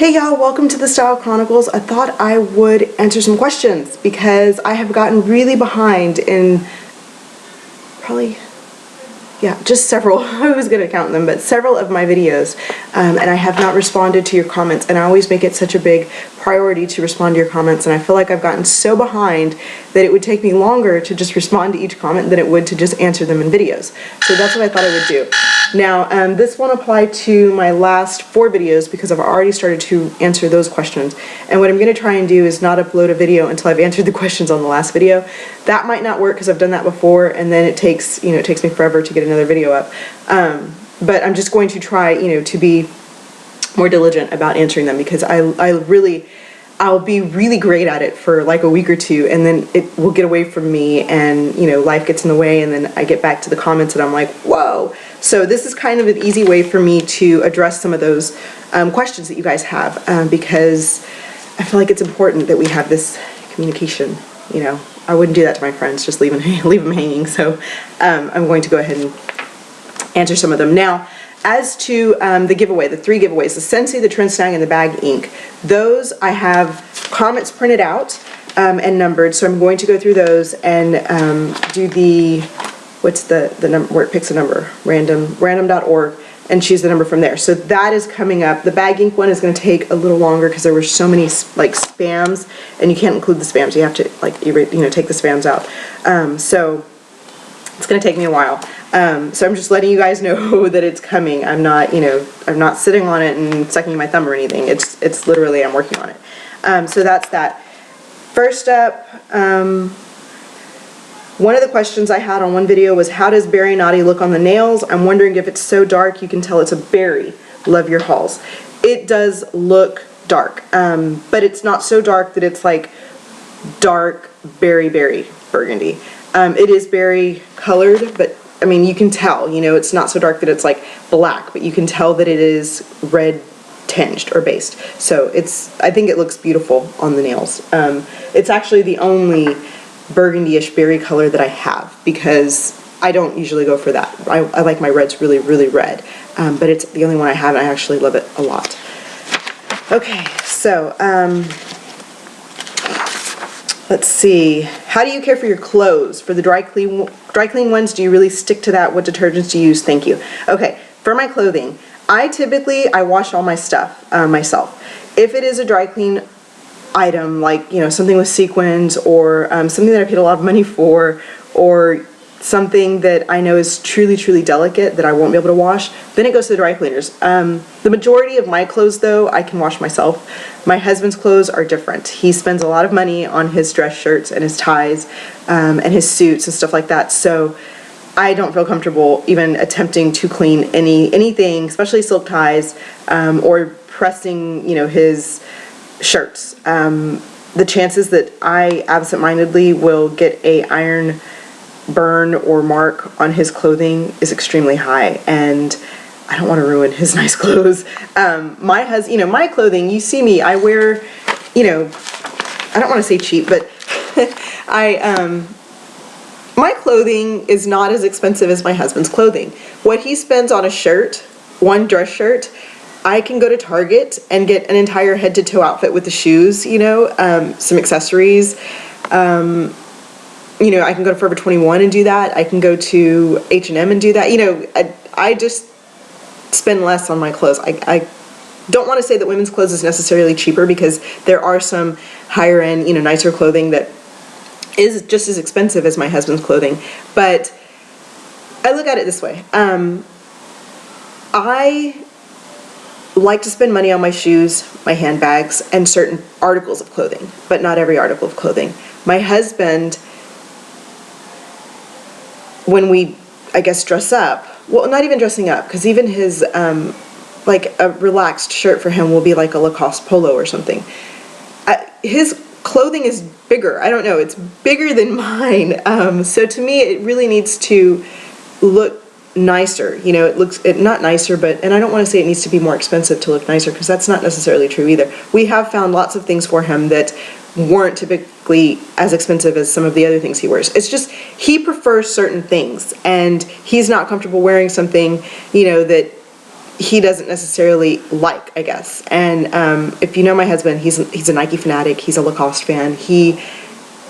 Hey y'all, welcome to the Style Chronicles. I thought I would answer some questions because I have gotten really behind in just several, I was going to count them, but several of my videos, and I have not responded to your comments, and I always make it such a big priority to respond to your comments, and I feel like I've gotten so behind that it would take me longer to just respond to each comment than it would to just answer them in videos. So that's what I thought I would do. Now, this won't apply to my last 4 videos because I've already started to answer those questions, and what I'm going to try and do is not upload a video until I've answered the questions on the last video. That might not work because I've done that before, and then it takes me forever to get another video up. But I'm just going to try, to be more diligent about answering them because I'll be really great at it for like a week or two, and then it will get away from me, and life gets in the way, and then I get back to the comments and I'm like, whoa. So this is kind of an easy way for me to address some of those questions that you guys have, because I feel like it's important that we have this communication. I wouldn't do that to my friends, just leave them hanging. So I'm going to go ahead and answer some of them. Now, as to the giveaway, the 3 giveaways, the Scentsy, the Trend Snag, and the Bag Ink, those I have comments printed out and numbered, so I'm going to go through those and do the, what's the number, where it picks a number, random.org, and choose the number from there. So that is coming up. The Bag Ink one is going to take a little longer because there were so many like spams, and you can't include the spams. You have to take the spams out. So it's going to take me a while. So I'm just letting you guys know that it's coming. I'm not sitting on it and sucking my thumb or anything. It's literally, I'm working on it. So that's that. First up, one of the questions I had on one video was, how does Berry Naughty look on the nails? I'm wondering if it's so dark you can tell it's a berry. Love your hauls. It does look dark, but it's not so dark that it's like dark berry burgundy. It is berry colored, but I mean, you can tell, it's not so dark that it's like black, but you can tell that it is red tinged or based. So I think it looks beautiful on the nails. It's actually the only burgundy-ish berry color that I have because I don't usually go for that. I like my reds really, really red, but it's the only one I have, and I actually love it a lot. Okay, so let's see. How do you care for your clothes? For the dry clean ones, do you really stick to that? What detergents do you use? Thank you. Okay, for my clothing, I wash all my stuff myself. If it is a dry clean item, like something with sequins, or something that I paid a lot of money for, or something that I know is truly, truly delicate that I won't be able to wash, then it goes to the dry cleaners. The majority of my clothes, though, I can wash myself. My husband's clothes are different. He spends a lot of money on his dress shirts and his ties and his suits and stuff like that, so I don't feel comfortable even attempting to clean anything, especially silk ties, or pressing, his shirts. The chances that I absentmindedly will get a iron burn or mark on his clothing is extremely high, and I don't want to ruin his nice clothes. My clothing, you see me, I wear, I don't want to say cheap, but my clothing is not as expensive as my husband's clothing. What he spends on a shirt, one dress shirt, I can go to Target and get an entire head-to-toe outfit with the shoes, some accessories. I can go to Forever 21 and do that. I can go to H&M and do that. I just spend less on my clothes. I don't want to say that women's clothes is necessarily cheaper, because there are some higher-end, nicer clothing that is just as expensive as my husband's clothing. But I look at it this way. I like to spend money on my shoes, my handbags, and certain articles of clothing, but not every article of clothing. My husband, when we, dress up, well, not even dressing up, because even his, like a relaxed shirt for him will be like a Lacoste polo or something. His clothing is bigger. I don't know, it's bigger than mine. So to me, it really needs to look nicer. It looks not nicer, and I don't want to say it needs to be more expensive to look nicer, because that's not necessarily true either. We have found lots of things for him that weren't typically as expensive as some of the other things he wears. It's just he prefers certain things, and he's not comfortable wearing something that he doesn't necessarily like, I guess. And if you know my husband, he's a Nike fanatic. He's a Lacoste fan. He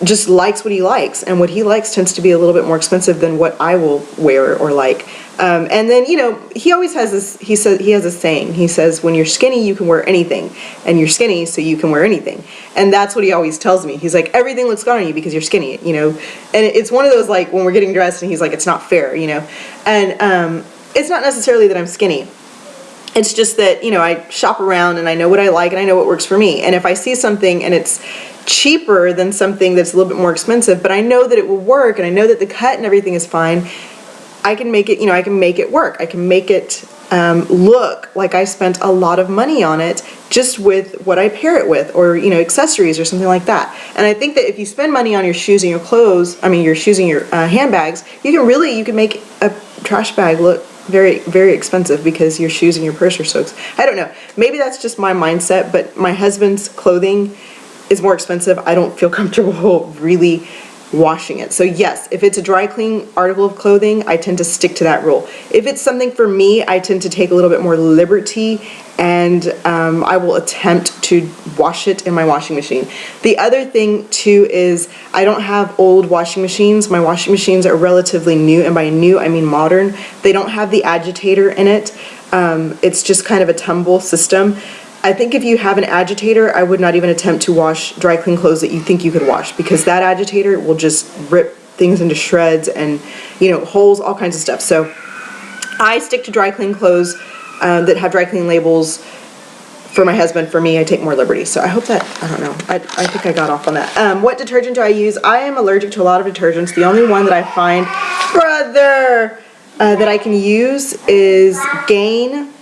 just likes what he likes, and what he likes tends to be a little bit more expensive than what I will wear or like. And then, you know, he always has this, he has a saying. He says, when you're skinny, you can wear anything, and you're skinny, so you can wear anything. And that's what he always tells me. He's like, everything looks good on you because you're skinny, you know. And it's one of those, like, when we're getting dressed, and he's like, it's not fair, you know. And it's not necessarily that I'm skinny. It's just that, you know, I shop around and I know what I like and I know what works for me. And if I see something and it's cheaper than something that's a little bit more expensive, but I know that it will work and I know that the cut and everything is fine, I can make it, you know, I can make it work. I can make it look like I spent a lot of money on it just with what I pair it with, or, you know, accessories or something like that. And I think that if you spend money on your shoes and your clothes, I mean your shoes and your handbags, you can make a trash bag look very, very expensive because your shoes and your purse are so I don't know. Maybe that's just my mindset, but my husband's clothing is more expensive. I don't feel comfortable really washing it. So yes, if it's a dry clean article of clothing, I tend to stick to that rule. If it's something for me, I tend to take a little bit more liberty, and I will attempt to wash it in my washing machine. The other thing too is I don't have old washing machines. My washing machines are relatively new, and by new I mean modern. They don't have the agitator in it. It's just kind of a tumble system. I think if you have an agitator, I would not even attempt to wash dry clean clothes that you think you could wash, because that agitator will just rip things into shreds and, you know, holes, all kinds of stuff. So I stick to dry clean clothes that have dry clean labels. For my husband, for me, I take more liberty. So I hope that, I don't know, I think I got off on that. What detergent do I use? I am allergic to a lot of detergents. The only one that I find, that I can use is Gain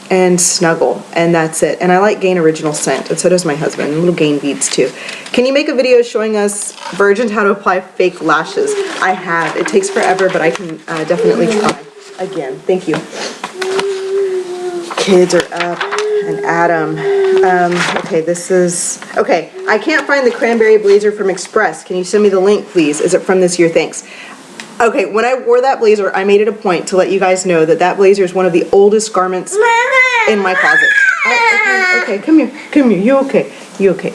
and Snuggle, and that's it. And I like Gain Original Scent, and so does my husband, and little Gain beads too. Can you make a video showing us virgins how to apply fake lashes? I have. It takes forever, but I can definitely try. Again, thank you. Kids are up, and Adam. Okay, this is, okay, I can't find the cranberry blazer from Express. Can you send me the link, please? Is it from this year? Thanks. Okay, when I wore that blazer, I made it a point to let you guys know that that blazer is one of the oldest garments in my closet. Okay, come here, you okay? You okay?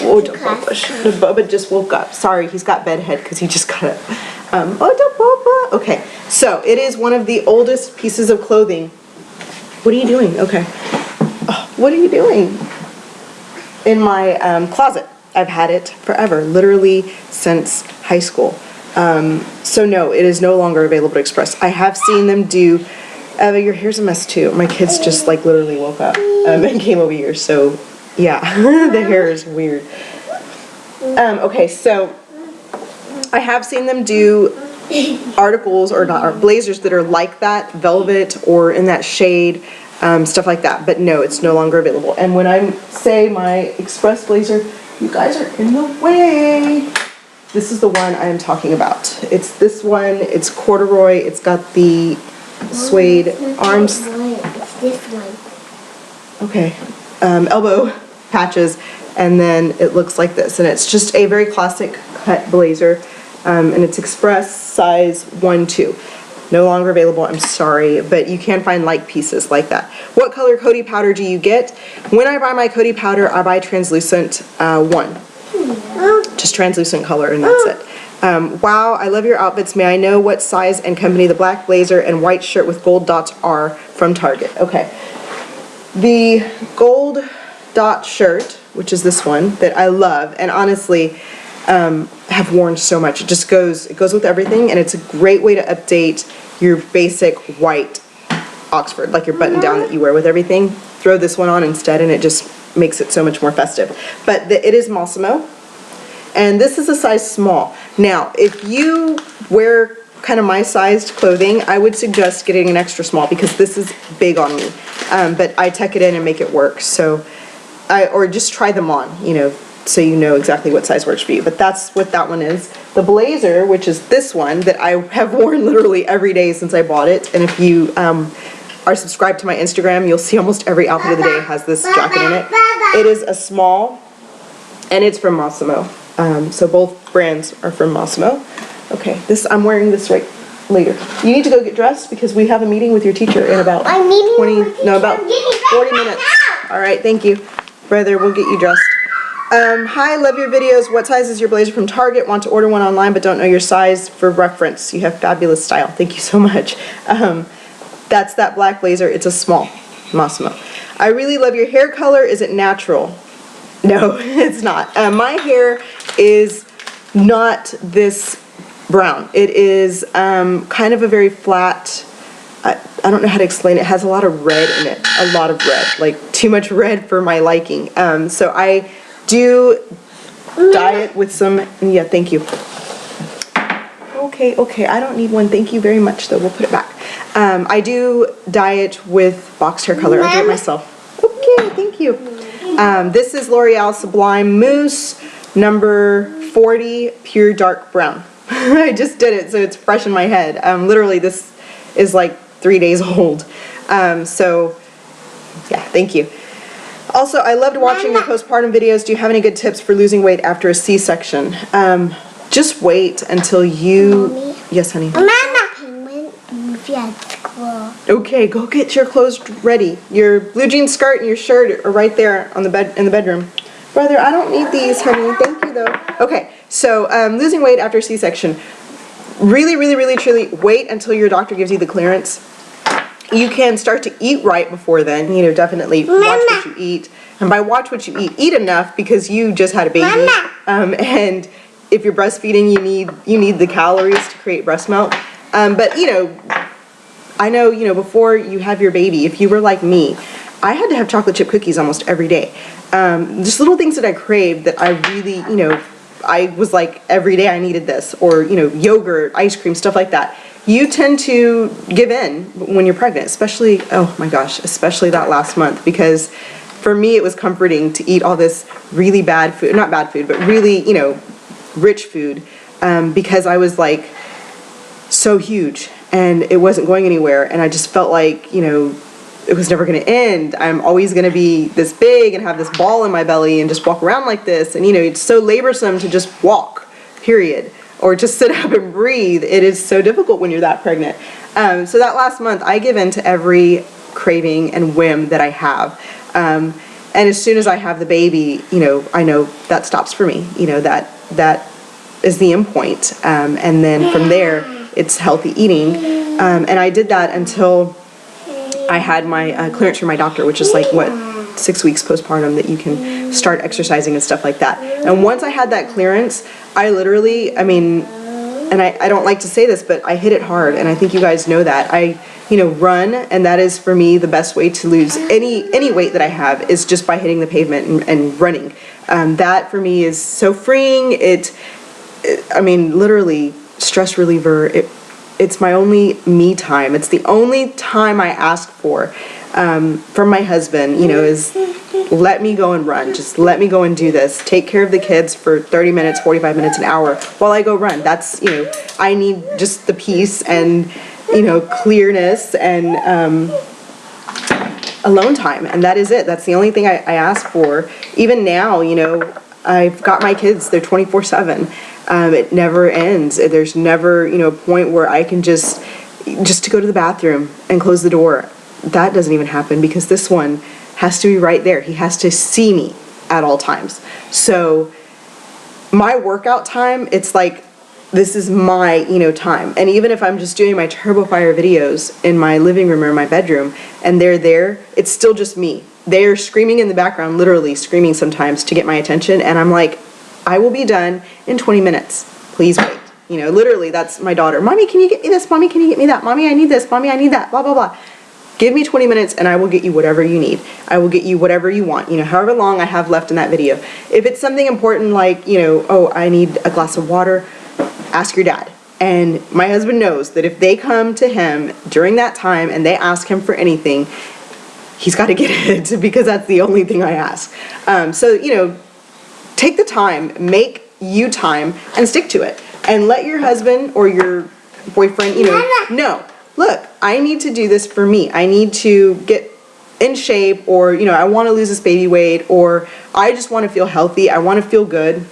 Oh, don't Bubba. Bubba just woke up. Sorry, he's got bedhead because he just got up. Oh, don't Bubba. Okay, so it is one of the oldest pieces of clothing. What are you doing? Okay. Oh, what are you doing? In my closet. I've had it forever, literally since high school. So no, it is no longer available to Express. I have seen them do, your hair's a mess too. My kids just like literally woke up and came over here, so yeah, the hair is weird. Okay, so I have seen them do articles, or not, or blazers that are like that, velvet or in that shade, stuff like that, but no, it's no longer available. And when I say my Express blazer, you guys are in the way. This is the one I am talking about. It's this one. It's corduroy. It's got the suede arms. It's this one. Okay. Elbow patches, and then it looks like this. And it's just a very classic cut blazer, and it's Express size 1-2. No longer available, I'm sorry, but you can find like pieces like that. What color Coty powder do you get? When I buy my Coty powder, I buy translucent 1. Just translucent color, and that's it. Wow, I love your outfits. May I know what size and company the black blazer and white shirt with gold dots are from Target? Okay. The gold dot shirt, which is this one, that I love, and honestly have worn so much. It just goes with everything, and it's a great way to update your basic white Oxford, like your button down that you wear with everything. Throw this one on instead, and it just makes it so much more festive. But it is Mossimo, and this is a size small. Now, if you wear kind of my sized clothing, I would suggest getting an extra small, because this is big on me. But I tuck it in and make it work. So, or just try them on, you know, so you know exactly what size works for you. But that's what that one is. The blazer, which is this one that I have worn literally every day since I bought it, and if you are subscribed to my Instagram, you'll see almost every outfit of the day has this jacket in it. It is a small, and it's from Mossimo. So both brands are from Mossimo. Okay, I'm wearing this right later. You need to go get dressed because we have a meeting with your teacher in about I'm meeting 20, with no, teacher. about I'm getting dressed 40 right minutes. now. All right, thank you. Brother, we'll get you dressed. Hi, love your videos. What size is your blazer from Target? Want to order one online but don't know your size for reference. You have fabulous style. Thank you so much. That's that black blazer. It's a small, Massimo. I really love your hair color. Is it natural? No, it's not. My hair is not this brown. It is kind of a very flat, I don't know how to explain it. It has a lot of red in it, a lot of red, like too much red for my liking. So I do dye it with some, yeah, thank you. Okay, I don't need one. Thank you very much, though. We'll put it back. I do dye it with box hair color. I do it myself. Okay, thank you. This is L'Oreal Sublime Mousse, number 40, pure dark brown. I just did it, so it's fresh in my head. Literally, this is like 3 days old. So, yeah, thank you. Also, I loved watching your postpartum videos. Do you have any good tips for losing weight after a C-section? Just wait until you... Mommy? Yes, honey? Mama! Penguin movie at school. Okay, go get your clothes ready. Your blue jean skirt and your shirt are right there on the bed in the bedroom. Brother, I don't need these, honey. Thank you, though. Okay, so losing weight after C-section. Really, really, really, truly wait until your doctor gives you the clearance. You can start to eat right before then. You know, definitely watch what you eat. And by watch what you eat enough because you just had a baby. And if you're breastfeeding, you need the calories to create breast milk. But you know, I know, you know, before you have your baby, if you were like me, I had to have chocolate chip cookies almost every day. Just little things that I craved that I really, you know, I was like every day I needed this, or you know, yogurt, ice cream, stuff like that. You tend to give in when you're pregnant, especially, oh my gosh, especially that last month, because for me it was comforting to eat all this really bad food, not bad food, but really, you know, rich food, because I was like so huge and it wasn't going anywhere, and I just felt like, you know, it was never going to end. I'm always going to be this big and have this ball in my belly and just walk around like this, and you know, it's so laborsome to just walk, period, or just sit up and breathe. It is so difficult when you're that pregnant. So that last month I give in to every craving and whim that I have, and as soon as I have the baby, you know, I know that stops for me, you know, that is the end point, and then from there it's healthy eating, and I did that until I had my clearance from my doctor, which is like, what, 6 weeks postpartum that you can start exercising and stuff like that. And once I had that clearance, I literally, I mean, and I don't like to say this, but I hit it hard, and I think you guys know that. I, you know, run, and that is for me the best way to lose any weight that I have is just by hitting the pavement and running. That for me is so freeing. I mean, literally, stress reliever. It's my only me time. It's the only time I ask for from my husband, you know, is let me go and run. Just let me go and do this. Take care of the kids for 30 minutes, 45 minutes, an hour while I go run. That's, you know, I need just the peace and, you know, clearness and alone time. And that is it. That's the only thing I ask for. Even now, you know, I've got my kids. They're 24/7. It never ends. There's never, you know, a point where I can just to go to the bathroom and close the door. That doesn't even happen because this one has to be right there. He has to see me at all times. So my workout time, it's like, this is my, you know, time. And even if I'm just doing my Turbo Fire videos in my living room or my bedroom and they're there, it's still just me. They're screaming in the background, literally screaming sometimes to get my attention, and I'm like, I will be done in 20 minutes. Please wait. You know, literally, that's my daughter. Mommy, can you get me this? Mommy, can you get me that? Mommy, I need this. Mommy, I need that. Blah, blah, blah. Give me 20 minutes and I will get you whatever you need. I will get you whatever you want, you know, however long I have left in that video. If it's something important like, you know, oh, I need a glass of water, ask your dad. And my husband knows that if they come to him during that time and they ask him for anything, he's got to get it because that's the only thing I ask. So, you know, take the time, make you time, and stick to it. And let your husband or your boyfriend, you know, look, I need to do this for me. I need to get in shape, or, you know, I want to lose this baby weight, or I just want to feel healthy. I want to feel good.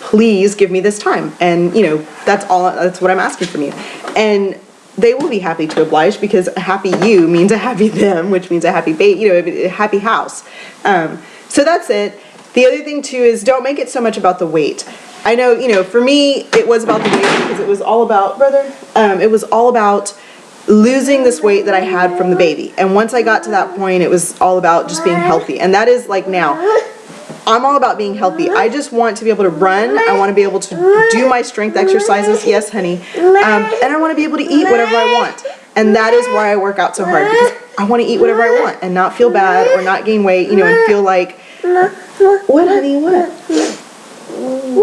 please give me this time. And you know, that's what I'm asking from you. And they will be happy to oblige, because a happy you means a happy them, which means a happy a happy house. So that's it. The other thing too is, don't make it so much about the weight. I know, you know, for me it was about the weight because it was all about, it was all about losing this weight that I had from the baby. And once I got to that point, it was all about just being healthy. And that is like now. I'm all about being healthy. I just want to be able to run. I want to be able to do my strength exercises. Yes, honey. And I want to be able to eat whatever I want. And that is why I work out so hard, because I want to eat whatever I want and not feel bad or not gain weight, you know, and feel like, what, honey, what?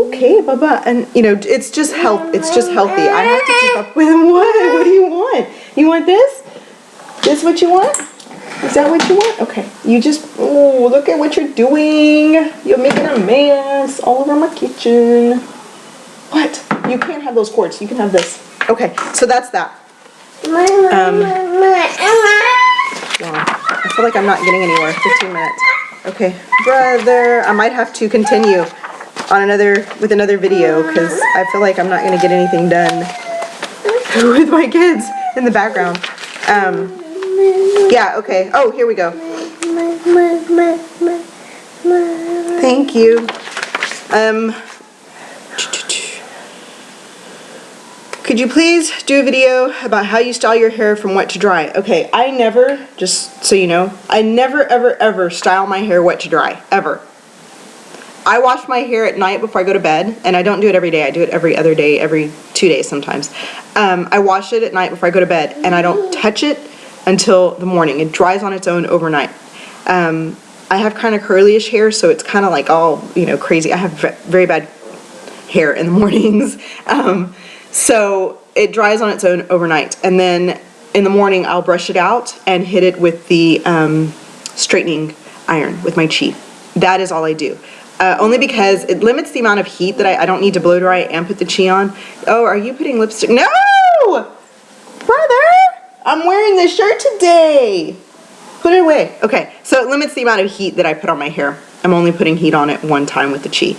Okay, Baba. And, you know, it's just health. It's just healthy. I have to keep up with what? What do you want? You want this? This what you want? Is that what you want? Okay. You just, oh, look at what you're doing. You're making a mess all over my kitchen. What? You can't have those cords. You can have this. Okay, so that's that. Wow. I feel like I'm not getting anywhere. 15 minutes. Okay, brother. I might have to continue on with another video, because I feel like I'm not going to get anything done with my kids in the background. Yeah, okay. Oh, here we go. Thank you. Could you please do a video about how you style your hair from wet to dry? Okay, I never, just so you know, I never ever ever style my hair wet to dry, ever. I wash my hair at night before I go to bed, and I don't do it every day. I do it every other day, every 2 days sometimes. I wash it at night before I go to bed, and I don't touch it until the morning. It dries on its own overnight. I have kind of curly-ish hair, so it's kind of like all, you know, crazy. I have very bad hair in the mornings. So it dries on its own overnight, and then in the morning I'll brush it out and hit it with the straightening iron with my chi. That is all I do. Only because it limits the amount of heat that I don't need to blow dry and put the chi on. Oh, are you putting lipstick? No! Brother! I'm wearing this shirt today! Put it away. Okay, so it limits the amount of heat that I put on my hair. I'm only putting heat on it one time with the chi,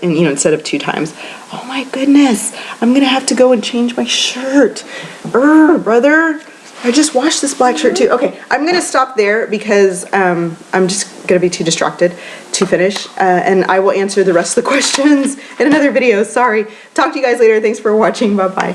instead of 2 times. Oh my goodness, I'm gonna have to go and change my shirt. Brother, I just washed this black shirt too. Okay, I'm gonna stop there because I'm just gonna be too distracted to finish, and I will answer the rest of the questions in another video. Sorry. Talk to you guys later. Thanks for watching. Bye bye.